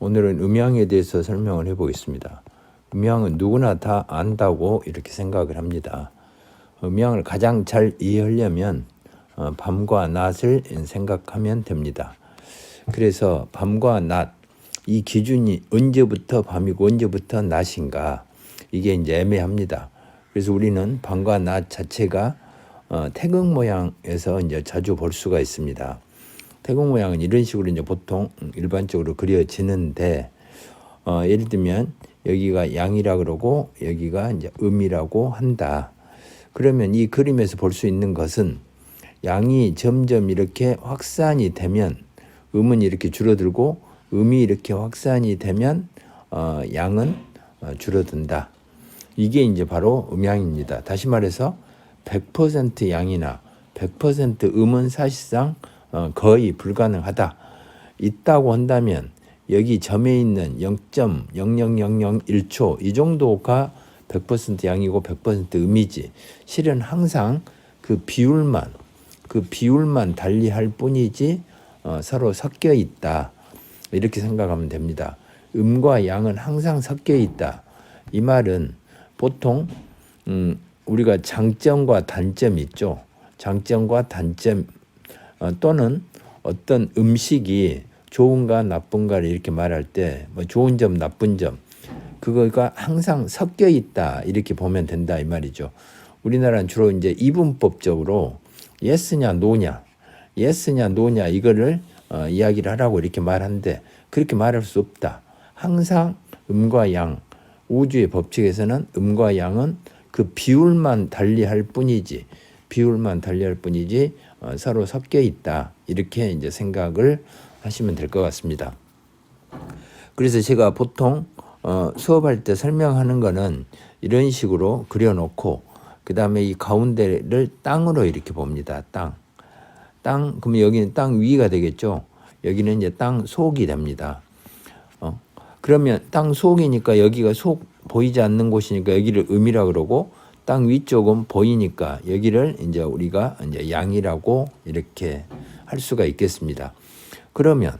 오늘은 음양에 대해서 설명을 해보겠습니다. 음양은 누구나 다 안다고 이렇게 생각을 합니다. 음양을 가장 잘 이해하려면 밤과 낮을 생각하면 됩니다. 그래서 밤과 낮, 이 기준이 언제부터 밤이고 언제부터 낮인가, 이게 이제 애매합니다. 그래서 우리는 밤과 낮 자체가 태극 모양에서 이제 자주 볼 수가 있습니다. 태극 모양은 이런 식으로 이제 보통 일반적으로 그려지는데, 예를 들면 여기가 양이라 그러고 여기가 이제 음이라고 한다. 그러면 이 그림에서 볼 수 있는 것은 양이 점점 이렇게 확산이 되면 음은 이렇게 줄어들고 음이 이렇게 확산이 되면 양은 줄어든다. 이게 이제 바로 음양입니다. 다시 말해서 100% 양이나 100% 음은 사실상 거의 불가능하다. 있다고 한다면 여기 점에 있는 0.00001초 이 정도가 100% 양이고 100% 음이지. 실은 항상 그 비율만 달리할 뿐이지 서로 섞여 있다. 이렇게 생각하면 됩니다. 음과 양은 항상 섞여 있다. 이 말은 보통 우리가 장점과 단점이 있죠. 장점과 단점 또는 어떤 음식이 좋은가 나쁜가를 이렇게 말할 때 뭐 좋은 점 나쁜 점 그거가 항상 섞여 있다 이렇게 보면 된다 이 말이죠. 우리나라는 주로 이제 이분법적으로 예스냐 노냐 이거를 이야기를 하라고 이렇게 말하는데 그렇게 말할 수 없다. 항상 음과 양, 우주의 법칙에서는 음과 양은 그 비율만 달리할 뿐이지 서로 섞여 있다. 이렇게 이제 생각을 하시면 될 것 같습니다. 그래서 제가 보통 수업할 때 설명하는 거는 이런 식으로 그려놓고 그 다음에 이 가운데를 땅으로 이렇게 봅니다. 땅. 그러면 여기는 땅 위가 되겠죠. 여기는 이제 땅 속이 됩니다. 그러면 땅 속이니까 여기가 속 보이지 않는 곳이니까 여기를 음이라 그러고 땅 위쪽은 보이니까 여기를 이제 우리가 이제 양이라고 이렇게 할 수가 있겠습니다. 그러면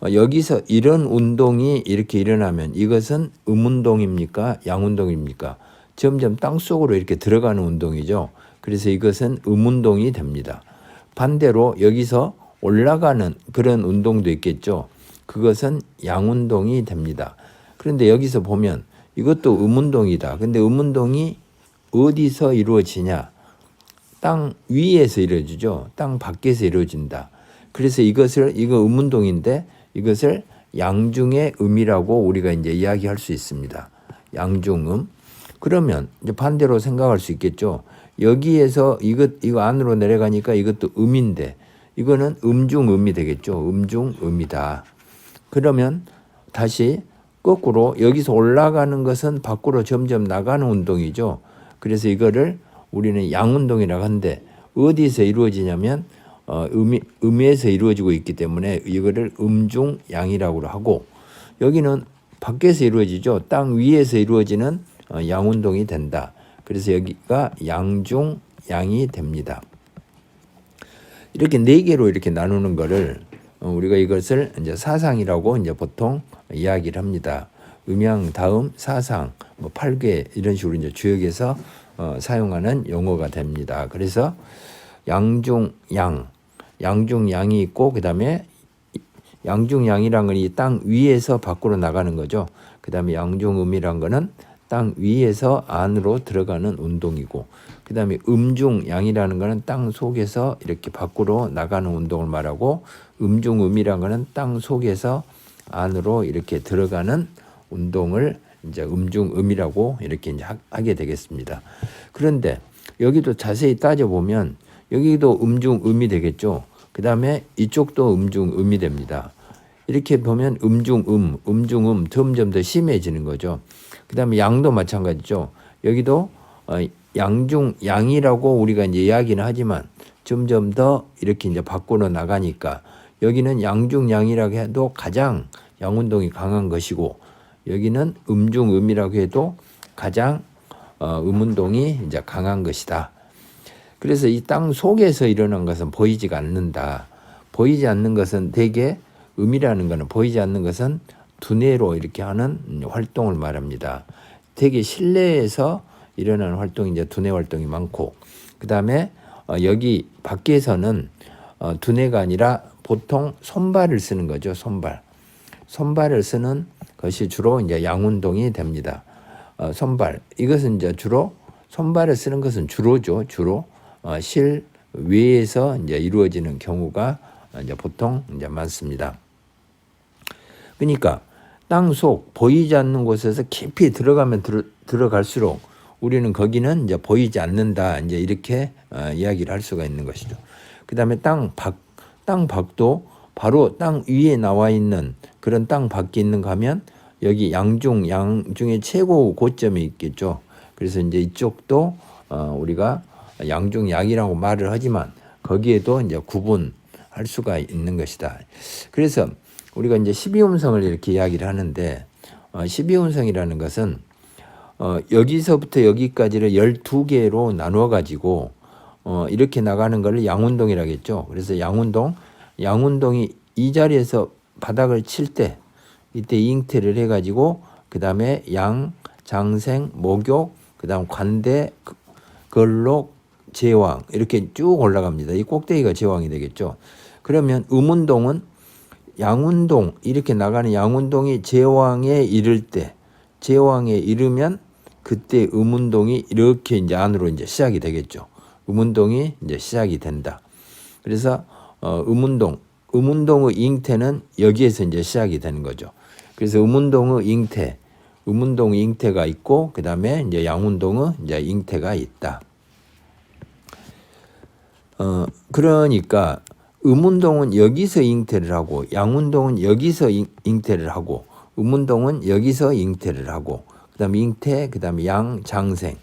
여기서 이런 운동이 이렇게 일어나면 이것은 음운동입니까? 양운동입니까? 점점 땅 속으로 이렇게 들어가는 운동이죠. 그래서 이것은 음운동이 됩니다. 반대로 여기서 올라가는 그런 운동도 있겠죠. 그것은 양운동이 됩니다. 그런데 여기서 보면 이것도 음운동이다. 근데 음운동이 어디서 이루어지냐? 땅 위에서 이루어지죠. 땅 밖에서 이루어진다. 그래서 이거 음운동인데 이것을 양중의 음이라고 우리가 이제 이야기할 수 있습니다. 양중음. 그러면 이제 반대로 생각할 수 있겠죠. 여기에서 이거 안으로 내려가니까 이것도 음인데 이거는 음중음이 되겠죠. 음중음이다. 그러면 다시 거꾸로 여기서 올라가는 것은 밖으로 점점 나가는 운동이죠. 그래서 이거를 우리는 양운동이라고 하는데 어디서 이루어지냐면 음에서 이루어지고 있기 때문에 이거를 음중양이라고 하고 여기는 밖에서 이루어지죠. 땅 위에서 이루어지는 양운동이 된다. 그래서 여기가 양중양이 됩니다. 이렇게 네 개로 이렇게 나누는 거를 우리가 이것을 이제 사상이라고 이제 보통 이야기를 합니다. 음양 다음 사상, 뭐 8개 이런 식으로 이제 주역에서 사용하는 용어가 됩니다. 그래서 양중양이 있고 그 다음에 양중양이란 건 이 땅 위에서 밖으로 나가는 거죠. 그 다음에 양중음이란 거는 땅 위에서 안으로 들어가는 운동이고 그 다음에 음중양이라는 거는 땅 속에서 이렇게 밖으로 나가는 운동을 말하고 음중음이란 거는 땅 속에서 안으로 이렇게 들어가는 운동을 이제 음중음이라고 이렇게 이제 하게 되겠습니다. 그런데 여기도 자세히 따져보면 여기도 음중음이 되겠죠. 그 다음에 이쪽도 음중음이 됩니다. 이렇게 보면 음중음 점점 더 심해지는 거죠. 그 다음에 양도 마찬가지죠. 여기도 양중양이라고 우리가 이제 이야기는 하지만 점점 더 이렇게 이제 밖으로 나가니까 여기는 양중양이라고 해도 가장 양운동이 강한 것이고 여기는 음중음이라고 해도 가장 음운동이 이제 강한 것이다. 그래서 이 땅 속에서 일어난 것은 보이지가 않는다. 보이지 않는 것은 대개 음이라는 것은 보이지 않는 것은 두뇌로 이렇게 하는 활동을 말합니다. 되게 실내에서 일어나는 활동이 이제 두뇌 활동이 많고, 그 다음에 여기 밖에서는 두뇌가 아니라 보통 손발을 쓰는 거죠. 손발을 쓰는 것이 주로 이제 양운동이 됩니다. 손발, 이것은 이제 주로 손발을 쓰는 것은 주로죠. 주로 실외에서 이제 이루어지는 경우가 이제 보통 이제 많습니다. 그러니까 땅속 보이지 않는 곳에서 깊이 들어가면 들어갈수록 우리는 거기는 이제 보이지 않는다. 이제 이렇게 이야기를 할 수가 있는 것이죠. 그 다음에 땅 밖도 바로 땅 위에 나와 있는 그런 땅 밖에 있는가 하면 여기 양중의 최고 고점이 있겠죠. 그래서 이제 이쪽도 우리가 양중양이라고 말을 하지만 거기에도 이제 구분할 수가 있는 것이다. 그래서 우리가 이제 12음성을 이렇게 이야기를 하는데 12음성이라는 것은 여기서부터 여기까지를 12개로 나누어 가지고 이렇게 나가는 걸 양운동이라고 했죠. 그래서 양운동이 이 자리에서 바닥을 칠 때 이때 잉태를 해가지고 그 다음에 양, 장생, 목욕, 그 다음 관대, 걸록, 제왕 이렇게 쭉 올라갑니다. 이 꼭대기가 제왕이 되겠죠. 그러면 음운동은 양운동 이렇게 나가는 양운동이 제왕에 이를 때 제왕에 이르면 그때 음운동이 이렇게 이제 안으로 이제 시작이 되겠죠. 음운동이 이제 시작이 된다. 그래서 음운동의 잉태는 여기에서 이제 시작이 되는 거죠. 그래서 음운동의 잉태가 있고 그 다음에 이제 양운동의 이제 잉태가 있다. 그러니까 음운동은 여기서 잉태를 하고 양운동은 여기서 잉태를 하고 음운동은 여기서 잉태를 하고 그 다음에 잉태, 그 다음에 양, 장생.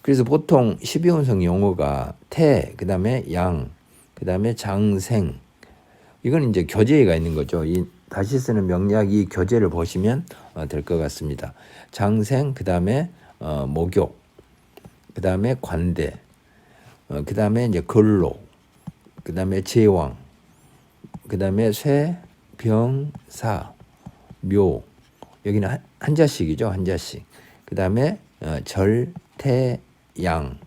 그래서 보통 12음성 용어가 태, 그 다음에 양, 그 다음에 장생. 이건 이제 교재가 있는 거죠. 다시 쓰는 명리학 이 교재를 보시면 될 것 같습니다. 장생, 그 다음에 목욕, 그 다음에 관대, 그 다음에 이제 걸록, 그 다음에 제왕, 그 다음에 쇠, 병, 사, 묘. 여기는 한자씩이죠. 한자씩. 그 다음에 절, 태, 양.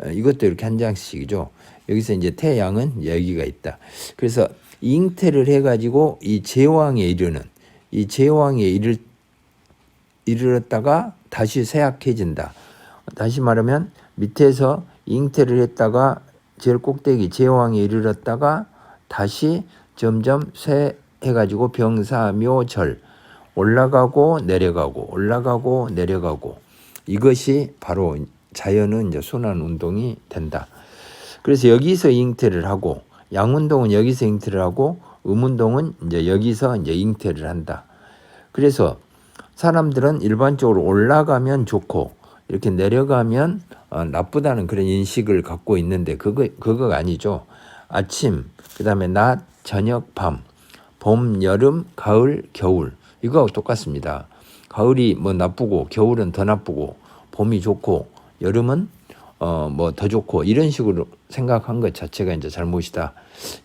이것도 이렇게 한자씩이죠. 여기서 이제 태양은 여기가 있다. 그래서 잉태를 해가지고 이 제왕에 이르렀다가 다시 쇠약해진다. 다시 말하면 밑에서 잉태를 했다가 제일 꼭대기 제왕에 이르렀다가 다시 점점 쇠해가지고 병사묘절 올라가고 내려가고 이것이 바로 자연은 이제 순환 운동이 된다. 그래서 여기서 잉태를 하고 양운동은 여기서 잉태를 하고 음운동은 이제 여기서 이제 잉태를 한다. 그래서 사람들은 일반적으로 올라가면 좋고 이렇게 내려가면 나쁘다는 그런 인식을 갖고 있는데 그거가 아니죠. 아침, 그 다음에 낮, 저녁, 밤, 봄, 여름, 가을, 겨울 이거하고 똑같습니다. 가을이 뭐 나쁘고 겨울은 더 나쁘고 봄이 좋고 여름은 뭐 더 좋고 이런 식으로 생각한 것 자체가 이제 잘못이다.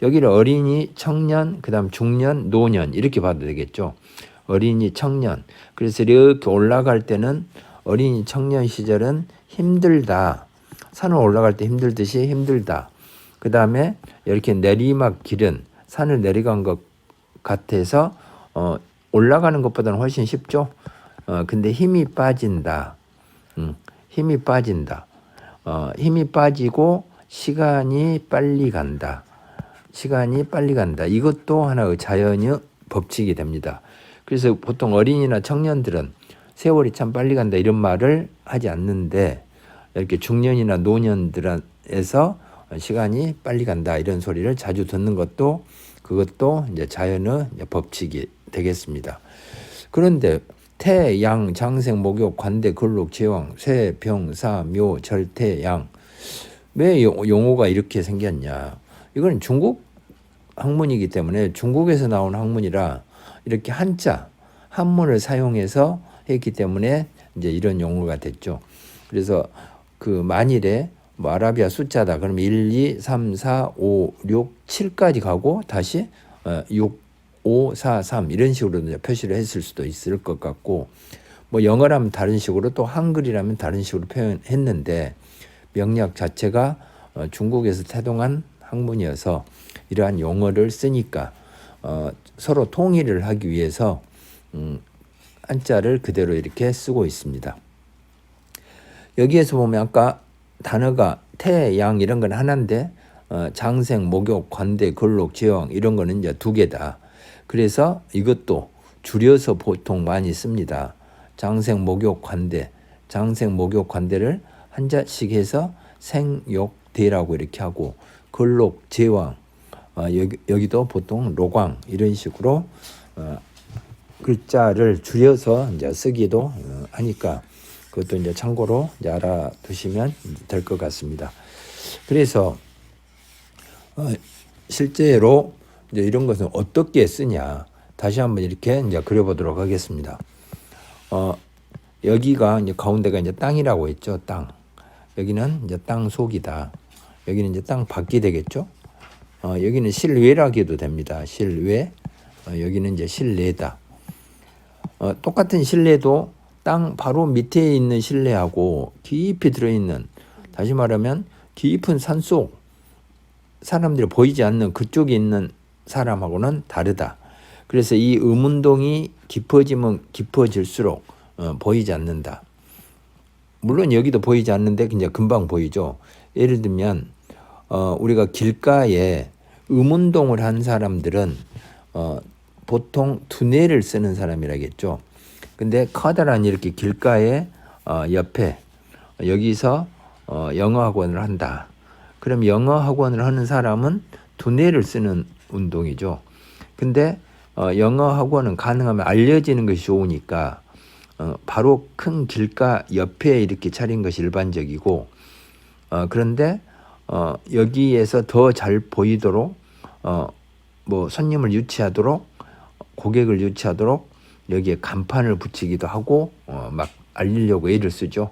여기를 어린이, 청년, 그 다음 중년, 노년 이렇게 봐도 되겠죠. 어린이, 청년. 그래서 이렇게 올라갈 때는 어린이, 청년 시절은 힘들다. 산을 올라갈 때 힘들듯이 힘들다. 그 다음에 이렇게 내리막 길은 산을 내려간 것 같아서 올라가는 것보다는 훨씬 쉽죠. 근데 힘이 빠진다. 힘이 빠지고 시간이 빨리 간다. 이것도 하나의 자연의 법칙이 됩니다. 그래서 보통 어린이나 청년들은 세월이 참 빨리 간다 이런 말을 하지 않는데 이렇게 중년이나 노년들에서 시간이 빨리 간다 이런 소리를 자주 듣는 그것도 이제 자연의 법칙이 되겠습니다. 그런데 태, 양, 장생, 목욕, 관대, 걸록, 제왕, 쇠, 병, 사, 묘, 절, 태, 양. 왜 용어가 이렇게 생겼냐. 이건 중국 학문이기 때문에 중국에서 나온 학문이라 이렇게 한문을 사용해서 했기 때문에 이제 이런 용어가 됐죠. 그래서 그 만일에 뭐 아라비아 숫자다. 그러면 1, 2, 3, 4, 5, 6, 7까지 가고 다시 6, 5, 4, 3 이런 식으로 이제 표시를 했을 수도 있을 것 같고, 뭐 영어라면 다른 식으로 또 한글이라면 다른 식으로 표현했는데 명리학 자체가 중국에서 태동한 학문이어서 이러한 용어를 쓰니까 서로 통일을 하기 위해서 한자를 그대로 이렇게 쓰고 있습니다. 여기에서 보면 아까 단어가 태, 양 이런 건 하나인데 장생, 목욕, 관대, 걸록, 제왕 이런 거는 이제 두 개다. 그래서 이것도 줄여서 보통 많이 씁니다. 장생, 목욕, 관대, 장생, 목욕, 관대를 한자씩 해서 생욕대라고 이렇게 하고, 걸록, 제왕, 여기도 보통 로광 이런 식으로 글자를 줄여서 이제 쓰기도 하니까 그것도 이제 참고로 이제 알아두시면 될 것 같습니다. 그래서 실제로 이제 이런 것은 어떻게 쓰냐 다시 한번 이렇게 이제 그려보도록 하겠습니다. 여기가 이제 가운데가 이제 땅이라고 했죠. 땅. 여기는 이제 땅 속이다. 여기는 이제 땅 밖이 되겠죠. 여기는 실외라기도 됩니다. 실외. 여기는 이제 실내다. 똑같은 실내도 땅 바로 밑에 있는 실내하고 깊이 들어있는, 다시 말하면 깊은 산속 사람들이 보이지 않는 그쪽에 있는 사람하고는 다르다. 그래서 이 음운동이 깊어지면 깊어질수록 보이지 않는다. 물론 여기도 보이지 않는데 이제 금방 보이죠. 예를 들면 우리가 길가에 음운동을 한 사람들은 보통 두뇌를 쓰는 사람이라겠죠. 근데 커다란 이렇게 길가에 옆에 여기서 영어 학원을 한다. 그럼 영어 학원을 하는 사람은 두뇌를 쓰는 운동이죠. 근데 영어 학원은 가능하면 알려지는 것이 좋으니까 바로 큰 길가 옆에 이렇게 차린 것이 일반적이고, 그런데 여기에서 더 잘 보이도록 뭐 손님을 유치하도록, 고객을 유치하도록 여기에 간판을 붙이기도 하고 막 알리려고 애를 쓰죠.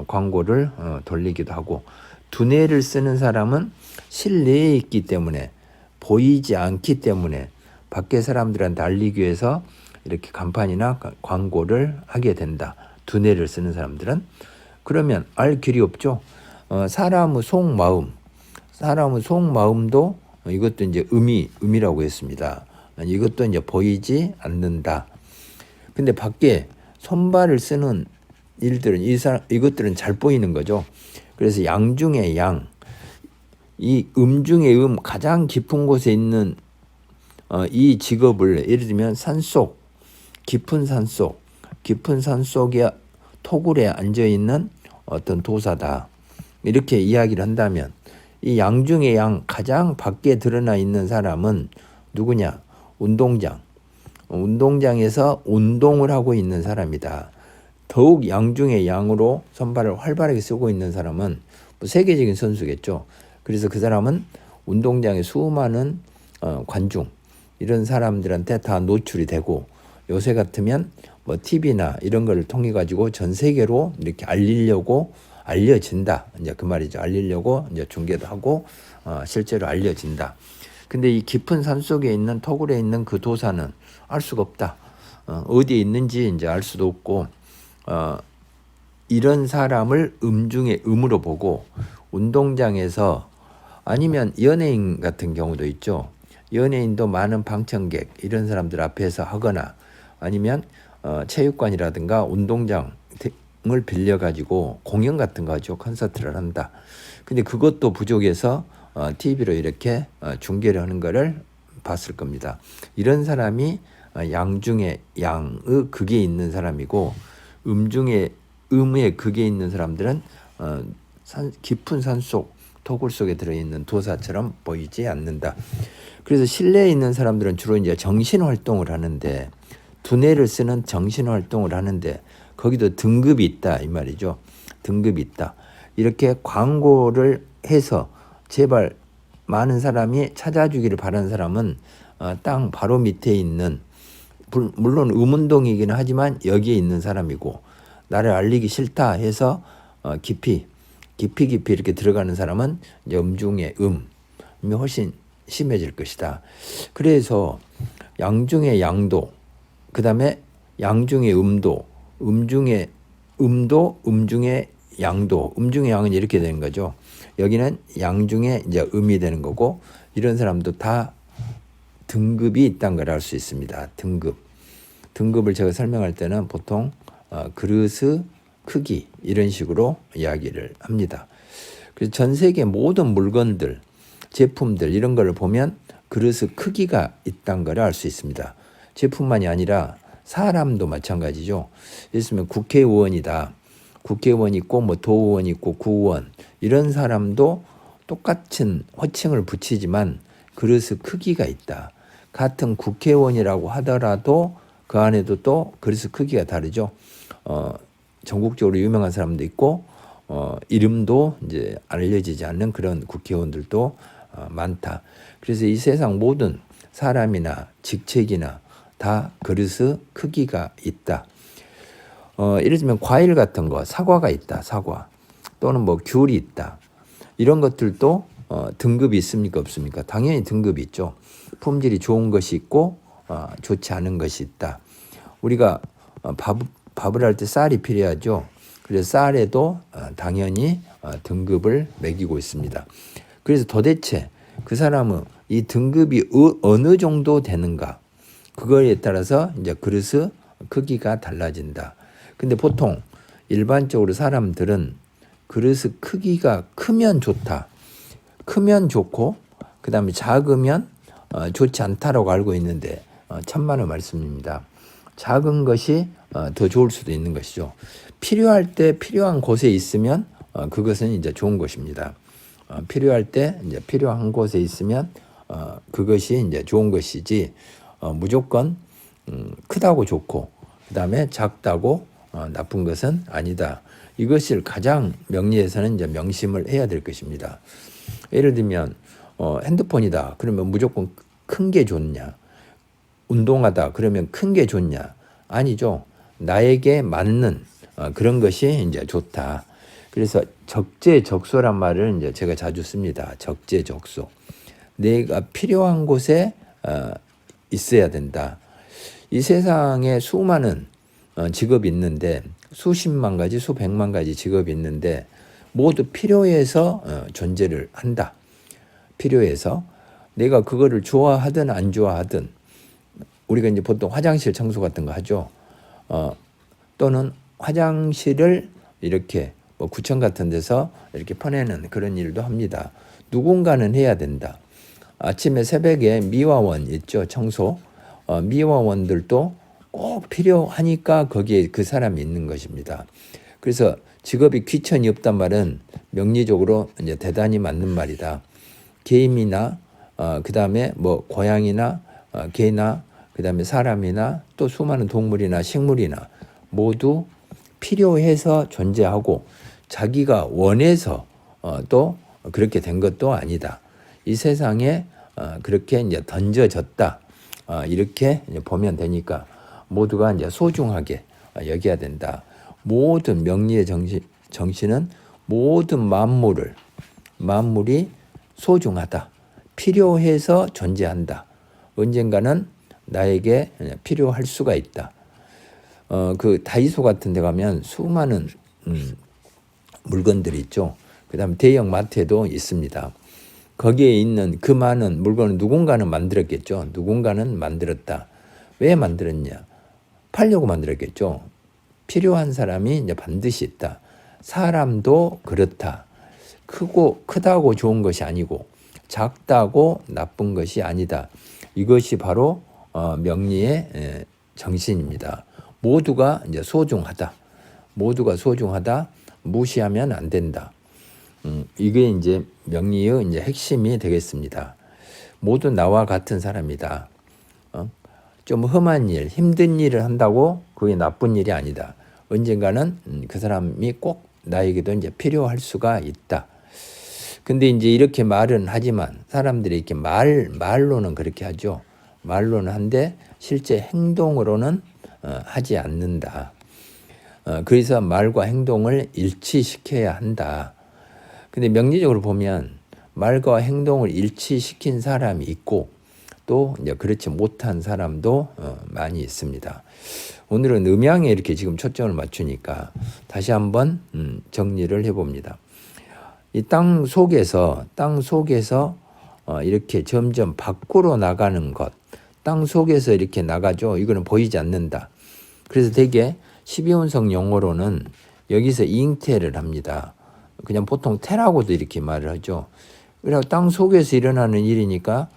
광고를 돌리기도 하고, 두뇌를 쓰는 사람은 실내에 있기 때문에 보이지 않기 때문에 밖에 사람들한테 알리기 위해서 이렇게 간판이나 광고를 하게 된다. 두뇌를 쓰는 사람들은. 그러면 알 길이 없죠. 사람의 속마음, 사람의 속마음도 이것도 이제 의미라고 했습니다. 이것도 이제 보이지 않는다. 근데 밖에 손발을 쓰는 일들은 이것들은 잘 보이는 거죠. 그래서 양 중에 양, 이 중에 가장 깊은 곳에 있는 이 직업을, 예를 들면 산속, 깊은 산속에 토굴에 앉아 있는 어떤 도사다. 이렇게 이야기를 한다면 이 양 중에 양 가장 밖에 드러나 있는 사람은 누구냐? 운동장에서 운동을 하고 있는 사람이다. 더욱 양 중에 양으로 손발을 활발하게 쓰고 있는 사람은 뭐 세계적인 선수겠죠. 그래서 그 사람은 운동장에 수많은 관중 이런 사람들한테 다 노출이 되고, 요새 같으면 뭐 TV나 이런 걸 통해 가지고 전 세계로 이렇게 알려진다. 이제 그 말이죠. 알리려고 이제 중계도 하고 실제로 알려진다. 근데 이 깊은 산 속에 있는 토굴에 있는 그 도사는 알 수가 없다. 어디에 있는지 이제 알 수도 없고, 이런 사람을 중에 음으로 보고, 운동장에서 아니면 연예인 같은 경우도 있죠. 연예인도 많은 방청객 이런 사람들 앞에서 하거나, 아니면 체육관이라든가 운동장을 빌려가지고 공연 같은 거 하죠. 콘서트를 한다. 근데 그것도 부족해서 TV로 이렇게 중계를 하는 거를 봤을 겁니다. 이런 사람이 양 중에 양의 극에 있는 사람이고, 중에 음의 극에 있는 사람들은 깊은 산속 토굴 속에 들어있는 도사처럼 보이지 않는다. 그래서 실내에 있는 사람들은 주로 이제 정신 활동을 하는데, 두뇌를 쓰는 정신 활동을 하는데 거기도 등급이 있다 이 말이죠. 등급이 있다. 이렇게 광고를 해서 제발 많은 사람이 찾아주기를 바라는 사람은 땅 바로 밑에 있는, 물론 음운동이기는 하지만 여기에 있는 사람이고, 나를 알리기 싫다 해서 깊이 이렇게 들어가는 사람은 이제 중에 음이 훨씬 심해질 것이다. 그래서 양중의 양도, 그 다음에 양중의 음도, 음중의 음도, 음중의 양도, 음중의 양은 이렇게 되는 거죠. 여기는 양중에 이제 음이 되는 거고, 이런 사람도 다 등급이 있다는 걸 알 수 있습니다. 등급을 제가 설명할 때는 보통 그릇의 크기 이런 식으로 이야기를 합니다. 그래서 전 세계 모든 물건들, 제품들 이런 걸 보면 그릇의 크기가 있다는 걸 알 수 있습니다. 제품만이 아니라 사람도 마찬가지죠. 예를 들면 국회의원이다. 국회의원 있고 뭐 도의원 있고 구의원 이런 사람도 똑같은 호칭을 붙이지만 그릇의 크기가 있다. 같은 국회의원이라고 하더라도 그 안에도 또 그릇의 크기가 다르죠. 전국적으로 유명한 사람도 있고 이름도 이제 알려지지 않는 그런 국회의원들도 많다. 그래서 이 세상 모든 사람이나 직책이나 다 그릇의 크기가 있다. 예를 들면 과일 같은 거, 사과가 있다. 사과 또는 뭐 귤이 있다. 이런 것들도 등급이 있습니까? 없습니까? 당연히 등급이 있죠. 품질이 좋은 것이 있고 좋지 않은 것이 있다. 우리가 밥을 할 때 쌀이 필요하죠. 그래서 쌀에도 당연히 등급을 매기고 있습니다. 그래서 도대체 그 사람은 이 등급이 어느 정도 되는가, 그거에 따라서 이제 그릇의 크기가 달라진다. 근데 보통 일반적으로 사람들은 그릇의 크기가 크면 좋다, 크면 좋고 그 다음에 작으면 좋지 않다라고 알고 있는데 천만의 말씀입니다. 작은 것이 더 좋을 수도 있는 것이죠. 필요할 때 필요한 곳에 있으면 그것은 이제 좋은 것입니다. 필요할 때 이제 필요한 곳에 있으면 그것이 이제 좋은 것이지 무조건 크다고 좋고 그다음에 작다고 나쁜 것은 아니다. 이것을 가장 명리에서는 이제 명심을 해야 될 것입니다. 예를 들면 핸드폰이다. 그러면 무조건 큰 게 좋냐? 운동하다. 그러면 큰 게 좋냐? 아니죠. 나에게 맞는 그런 것이 이제 좋다. 그래서 적재적소란 말을 이제 제가 자주 씁니다. 적재적소. 내가 필요한 곳에 있어야 된다. 이 세상에 수많은 직업이 있는데 수십만 가지, 수백만 가지 직업이 있는데 모두 필요해서 존재를 한다. 필요해서 내가 그거를 좋아하든 안 좋아하든 우리가 이제 보통 화장실 청소 같은 거 하죠. 또는 화장실을 이렇게 뭐 구청 같은 데서 이렇게 퍼내는 그런 일도 합니다. 누군가는 해야 된다. 아침에 새벽에 미화원 있죠. 청소. 미화원들도 꼭 필요하니까 거기에 그 사람이 있는 것입니다. 그래서 직업이 귀천이 없단 말은 명리적으로 이제 대단히 맞는 말이다. 개인이나 그 다음에 뭐 고양이나 개나 그 다음에 사람이나 또 수많은 동물이나 식물이나 모두 필요해서 존재하고 자기가 원해서 또 그렇게 된 것도 아니다. 이 세상에 그렇게 이제 던져졌다. 이렇게 이제 보면 되니까 모두가 이제 소중하게 여겨야 된다. 모든 명리의 정신은 모든 만물이 소중하다. 필요해서 존재한다. 언젠가는 나에게 필요할 수가 있다. 그 다이소 같은 데 가면 수많은 물건들이 있죠. 그 다음에 대형 마트에도 있습니다. 거기에 있는 그 많은 물건을 누군가는 만들었겠죠. 누군가는 만들었다. 왜 만들었냐? 팔려고 만들었겠죠. 필요한 사람이 이제 반드시 있다. 사람도 그렇다. 크다고 좋은 것이 아니고 작다고 나쁜 것이 아니다. 이것이 바로 명리의 정신입니다. 모두가 이제 소중하다. 모두가 소중하다. 무시하면 안 된다. 이게 이제 명리의 이제 핵심이 되겠습니다. 모두 나와 같은 사람이다. 좀 험한 일, 힘든 일을 한다고 그게 나쁜 일이 아니다. 언젠가는 그 사람이 꼭 나에게도 이제 필요할 수가 있다. 근데 이제 이렇게 말은 하지만 사람들이 이렇게 말로는 그렇게 하죠. 말로는 한데 실제 행동으로는 하지 않는다. 그래서 말과 행동을 일치시켜야 한다. 근데 명리적으로 보면 말과 행동을 일치시킨 사람이 있고 또 이제 그렇지 못한 사람도 많이 있습니다. 오늘은 음양에 이렇게 지금 초점을 맞추니까 다시 한번 정리를 해봅니다. 이 땅 속에서 이렇게 점점 밖으로 나가는 것, 땅 속에서 이렇게 나가죠. 이거는 보이지 않는다. 그래서 대개 12운성 용어로는 여기서 잉태를 합니다. 그냥 보통 태라고도 이렇게 말을 하죠. 그리고 땅 속에서 일어나는 일이니까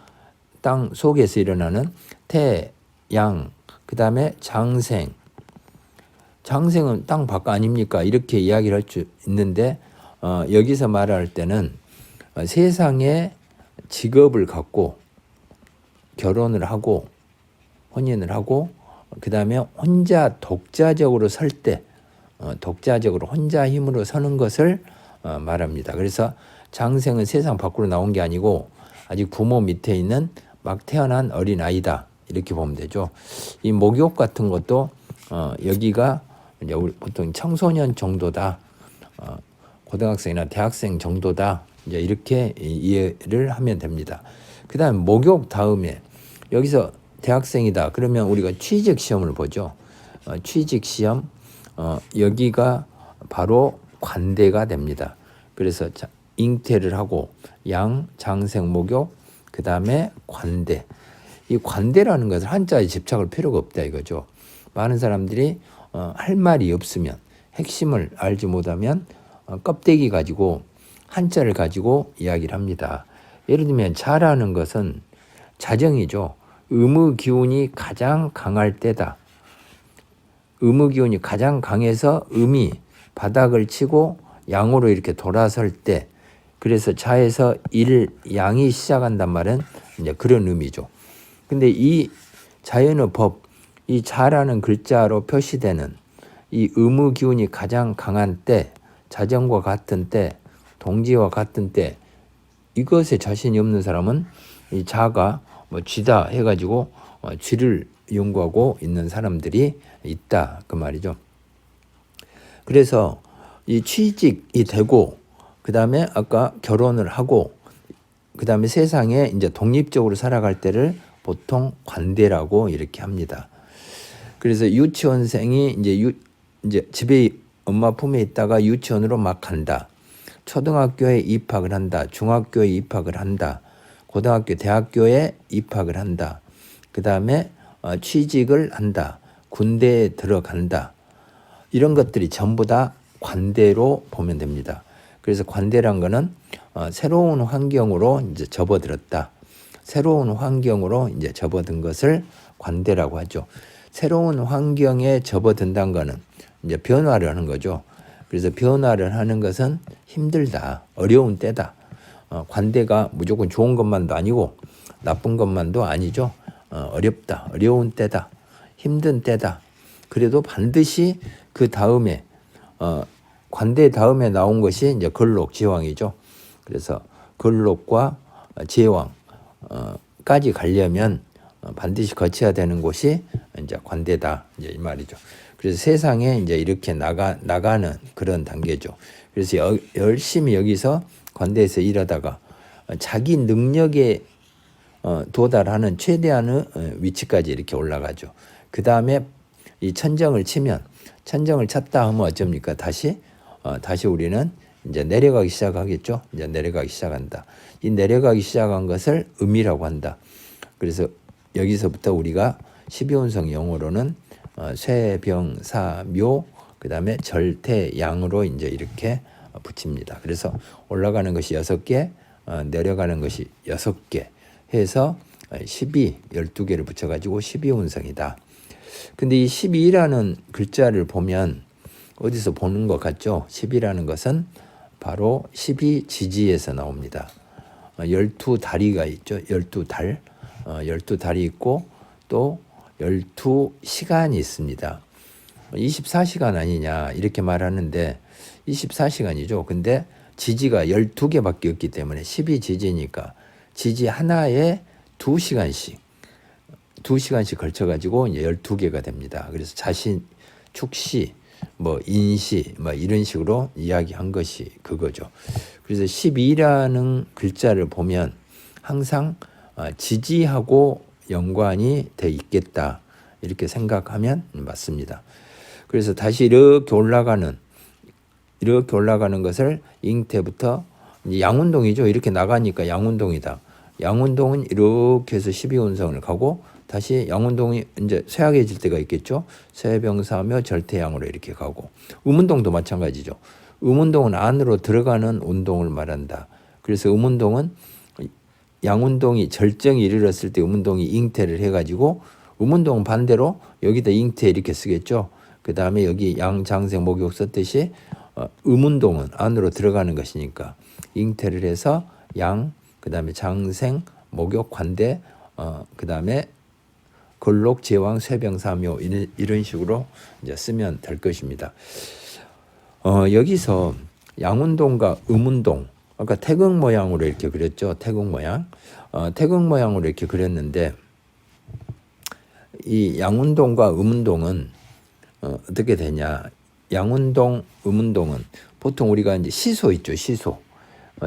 땅 속에서 일어나는 태, 양, 그 다음에 장생. 장생은 땅 밖 아닙니까? 이렇게 이야기를 할 수 있는데 여기서 말할 때는 세상에 직업을 갖고 결혼을 하고 혼인을 하고 그 다음에 혼자 독자적으로 설 때 독자적으로 혼자 힘으로 서는 것을 말합니다. 그래서 장생은 세상 밖으로 나온 게 아니고 아직 부모 밑에 있는 막 태어난 어린아이다. 이렇게 보면 되죠. 이 목욕 같은 것도 여기가 이제 보통 청소년 정도다. 고등학생이나 대학생 정도다. 이제 이렇게 이해를 하면 됩니다. 그 다음 목욕 다음에 여기서 대학생이다. 그러면 우리가 취직 시험을 보죠. 취직 시험 여기가 바로 관대가 됩니다. 그래서 잉태를 하고 양, 장생, 목욕, 그 다음에 관대. 이 관대라는 것을 한자에 집착할 필요가 없다 이거죠. 많은 사람들이 할 말이 없으면 핵심을 알지 못하면 껍데기 가지고 한자를 가지고 이야기를 합니다. 예를 들면 자라는 것은 자정이죠. 음의 기운이 가장 강할 때다. 음의 기운이 가장 강해서 음이 바닥을 치고 양으로 이렇게 돌아설 때 그래서 자에서 양이 시작한단 말은 이제 그런 의미죠. 근데 이 자연의 법, 이 자라는 글자로 표시되는 이 음의 기운이 가장 강한 때, 자정과 같은 때, 동지와 같은 때 이것에 자신이 없는 사람은 이 자가 뭐 쥐다 해가지고 쥐를 연구하고 있는 사람들이 있다 그 말이죠. 그래서 이 취직이 되고 그 다음에 아까 결혼을 하고 그 다음에 세상에 이제 독립적으로 살아갈 때를 보통 관대라고 이렇게 합니다. 그래서 유치원생이 이제 집에 엄마 품에 있다가 유치원으로 막 간다. 초등학교에 입학을 한다. 중학교에 입학을 한다. 고등학교, 대학교에 입학을 한다. 그 다음에 취직을 한다. 군대에 들어간다. 이런 것들이 전부 다 관대로 보면 됩니다. 그래서 관대란 거는 새로운 환경으로 이제 접어들었다. 새로운 환경으로 이제 접어든 것을 관대라고 하죠. 새로운 환경에 접어든다는 거는 이제 변화를 하는 거죠. 그래서 변화를 하는 것은 힘들다, 어려운 때다. 관대가 무조건 좋은 것만도 아니고 나쁜 것만도 아니죠. 어렵다, 어려운 때다, 힘든 때다. 그래도 반드시 그 다음에 관대 다음에 나온 것이 이제 걸록, 제왕이죠. 그래서 걸록과 제왕까지 가려면 반드시 거쳐야 되는 곳이 이제 관대다 이제 이 말이죠. 그래서 세상에 이제 이렇게 나가는 그런 단계죠. 그래서 열심히 여기서 관대에서 일하다가 자기 능력에 도달하는 최대한의 위치까지 이렇게 올라가죠. 그 다음에 이 천정을 치면 천정을 쳤다 하면 어쩝니까? 다시 우리는 이제 내려가기 시작하겠죠. 이제 내려가기 시작한다. 이 내려가기 시작한 것을 음이라고 한다. 그래서 여기서부터 우리가 12운성 영어로는 쇠병사묘 그다음에 절태양으로 이제 이렇게 붙입니다. 그래서 올라가는 것이 6개, 내려가는 것이 6개 해서 12개를 붙여가지고 12운성이다. 근데 이 12라는 글자를 보면 어디서 보는 것 같죠? 10이라는 것은 바로 12지지에서 나옵니다. 12다리가 있죠. 12달, 12달이 있고 또 12시간이 있습니다. 24시간 아니냐 이렇게 말하는데 24시간이죠. 근데 지지가 12개밖에 없기 때문에 12지지니까 지지 하나에 2시간씩 걸쳐가지고 이제 12개가 됩니다. 그래서 자신, 축시, 뭐 인시, 뭐 이런 식으로 이야기한 것이 그거죠. 그래서 12라는 글자를 보면 항상 지지하고 연관이 돼 있겠다. 이렇게 생각하면 맞습니다. 그래서 다시 이렇게 올라가는 것을 잉태부터 양운동이죠. 이렇게 나가니까 양운동이다. 양운동은 이렇게 해서 12운성을 가고 다시 양운동이 이제 쇠약해질 때가 있겠죠. 쇠병사며 절태양으로 이렇게 가고 음운동도 마찬가지죠. 음운동은 안으로 들어가는 운동을 말한다. 그래서 음운동은 양운동이 절정이 이르렀을 때 음운동이 잉태를 해가지고 음운동은 반대로 여기다 잉태 이렇게 쓰겠죠. 그 다음에 여기 양장생 목욕 썼듯이 음운동은 안으로 들어가는 것이니까 잉태를 해서 양, 그 다음에 장생, 목욕, 관대, 그 다음에 걸록, 제왕, 쇠병사묘 이런 식으로 이제 쓰면 될 것입니다. 여기서 양운동과 음운동, 아까 태극 모양으로 이렇게 그렸죠. 태극 모양. 태극 모양으로 이렇게 그렸는데 이 양운동과 음운동은 어떻게 되냐? 양운동, 음운동은 보통 우리가 이제 시소 있죠. 시소.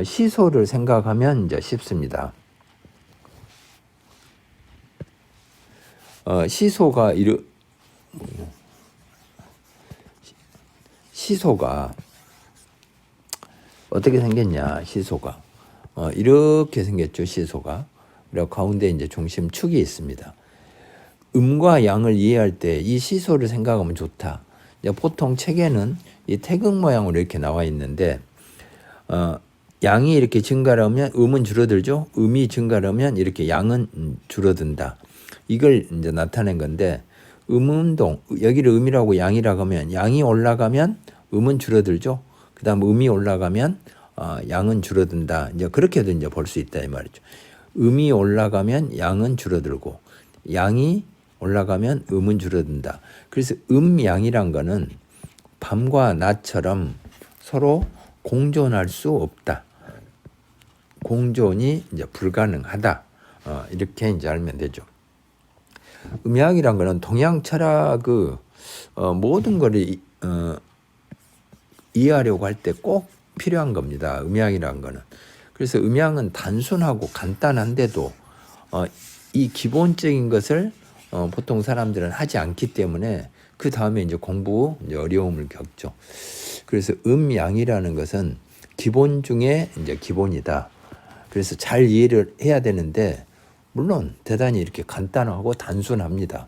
시소를 생각하면 이제 쉽습니다. 시소가 어떻게 생겼냐? 시소가 이렇게 생겼죠. 시소가. 그리고 가운데 이제 중심 축이 있습니다. 음과 양을 이해할 때 이 시소를 생각하면 좋다. 보통 책에는 이 태극 모양으로 이렇게 나와 있는데 양이 이렇게 증가하면 음은 줄어들죠. 음이 증가하면 이렇게 양은 줄어든다. 이걸 이제 나타낸 건데 음운동 여기를 음이라고 양이라고 하면 양이 올라가면 음은 줄어들죠. 그다음 음이 올라가면 양은 줄어든다. 이제 그렇게도 이제 볼 수 있다 이 말이죠. 음이 올라가면 양은 줄어들고 양이 올라가면 음은 줄어든다. 그래서 음양이란 거는 밤과 낮처럼 서로 공존할 수 없다. 공존이 이제 불가능하다. 이렇게 이제 알면 되죠. 음양이란 거는 동양 철학의 모든 것을 이해하려고 할 때 꼭 필요한 겁니다. 음양이란 거는. 그래서 음양은 단순하고 간단한데도 이 기본적인 것을 보통 사람들은 하지 않기 때문에 그 다음에 이제 공부 이제 어려움을 겪죠. 그래서 음양이라는 것은 기본 중에 이제 기본이다. 그래서 잘 이해를 해야 되는데 물론 대단히 이렇게 간단하고 단순합니다.